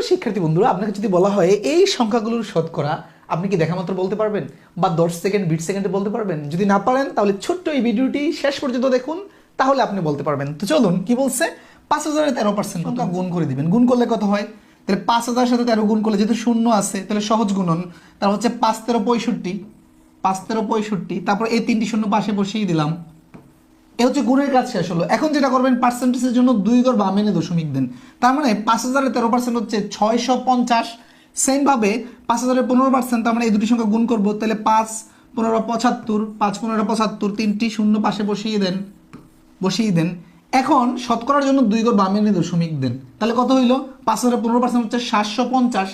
সুপ্রিয় শিক্ষার্থী বন্ধুরা, আপনাকে যদি বলা হয় এই সংখ্যাগুলোর শতকরা, আপনি কি দেখা মাত্র বলতে পারবেন বা 10 সেকেন্ড 20 সেকেন্ডে বলতে পারবেন? যদি না পারেন তাহলে ছোট্ট এই ভিডিওটি শেষ পর্যন্ত দেখুন, তাহলে আপনি বলতে পারবেন। তো চলুন, কি বলছে, 5000-এর 13% কত গুণ করে দিবেন। গুণ করলে কত হয়? তাহলে 5000 সাথে 13 গুণ করলে যেহেতু শূন্য আছে তাহলে সহজ গুণন, তার হচ্ছে 5 13 65, 5 13 65, তারপর এই তিনটি শূন্য পাশে বসিয়ে দিলাম। এ হচ্ছে গুণের কাজ শেষ হলো। এখন যেটা করবেন, পার্সেন্টেজের জন্য 2 ঘর বামে এনে দশমিক দেন। তার মানে 5000-এর 13% হচ্ছে 650। সেম ভাবে 5000-এর 15%, তার মানে এই দুটি সংখ্যা গুণ করব, তাহলে 5 15 75, 5 15 75, তিনটি শূন্য পাশে বসিয়ে দেন। এখন শতকরার জন্য 2 ঘর বামে এনে দশমিক দেন। তাহলে কত হইল? 5000-এর 15% হচ্ছে 750।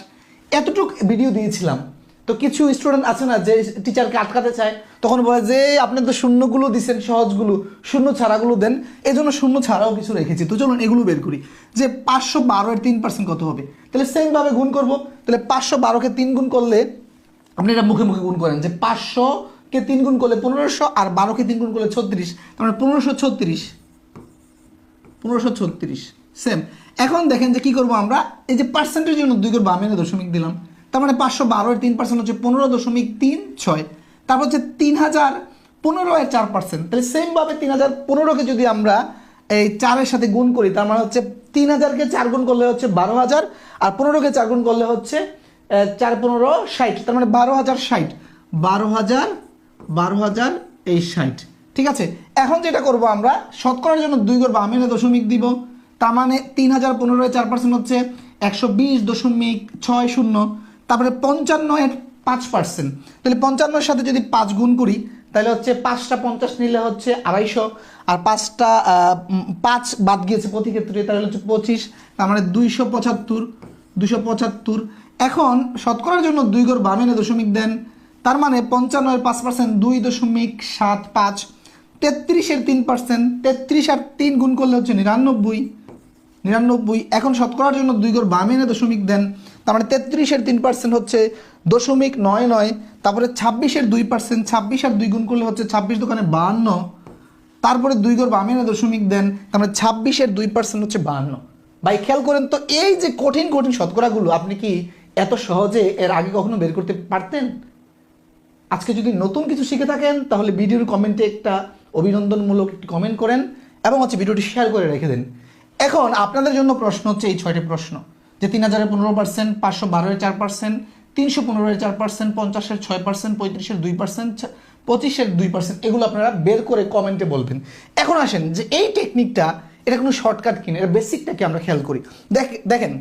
এতটুক ভিডিও দিয়েছিলাম। তো কিছু স্টুডেন্ট আছে না যে টিচারকে আটকাতে চায়, তখন বলে যে আপনি তো শূন্যগুলো দিচ্ছেন, সহজগুলো শূন্য ছাড়াগুলো দেন, এই জন্য শূন্য ছাড়াও কিছু রেখেছি। তো চলুন এগুলো বের করি। যে 512-এর 3% কত হবে? তাহলে সেমভাবে গুণ করব। তাহলে 512-কে 3 গুণ করলে, আপনি এটা মুখে মুখে গুণ করেন যে 500-কে 3 গুণ করলে 1500, আর 12-কে 3 গুণ করলে 36, তার মানে 1536 সেম। এখন দেখেন যে কি করব আমরা, এই যে পার্সেন্টের জন্য 2 ঘর বামে এনে দশমিক দিলাম। তার মানে 512-এর 3% হচ্ছে 15.36। তারপর হচ্ছে 3015-এর 4%। তাহলে সেম ভাবে 3015-কে যদি আমরা এই 4-এর সাথে গুণ করি, তার মানে হচ্ছে 3000-কে 4 গুণ করলে হচ্ছে 12000, আর 15-কে 4 গুণ করলে হচ্ছে 4 15 60, তার মানে 12060, 12000 এই 60। ঠিক আছে, এখন যেটা করব আমরা, শতকরার জন্য 2 ঘর বামে এনে দশমিক দিব। তার মানে 3015-এর 4% হচ্ছে 120.60। তারপরে 55-এর 5%, তাহলে 55-এর সাথে যদি 5 গুণ করি, তাহলে হচ্ছে 5টা 50 নিলে হচ্ছে 250, আর 5টা 5 বাদ গিয়েছে প্রতি ক্ষেত্রে, তাহলে হচ্ছে 25, তার মানে 275। এখন শতকরার জন্য 2 ঘর বামে এনে দশমিক দেন। তার মানে 55-এর 5% 2.75, 33-এর 3%, 33 আর 3 গুণ করলে হচ্ছে 99। এখন শতকরার জন্য 2 ঘর বামে এনে দশমিক দেন। তার মানে 33-এর 3% হচ্ছে 0.99। তারপরে 26-এর 2%, 26 আর 2 গুণ করলে হচ্ছে 26 দোকানে 52। তারপরে 2 ঘর বামে এনে দশমিক দেন। তার মানে 26-এর 2% হচ্ছে 52। ভাই খেয়াল করেন তো, এই যে কঠিন কঠিন শতকরাগুলো আপনি কি এত সহজে এর আগে কখনো বের করতে পারতেন? আজকে যদি নতুন কিছু শিখে থাকেন, তাহলে ভিডিওর কমেন্টে একটা অভিনন্দনমূলক একটি কমেন্ট করেন এবং হচ্ছে ভিডিওটি শেয়ার করে রেখে দেন। এখন আপনাদের জন্য প্রশ্ন হচ্ছে এই 6টি প্রশ্ন, যে 3000-এর 15%, 512-এর 4%, 315-এর 4%, 50-এর 6%, 35-এর 2%, 25-এর 2%, এগুলো আপনারা বের করে কমেন্টে বলবেন। এখন আসেন যে এই টেকনিকটা, এটা কোনো শর্টকাট কিনা, এটা বেসিকটাকে আমরা খেয়াল করি। দেখেন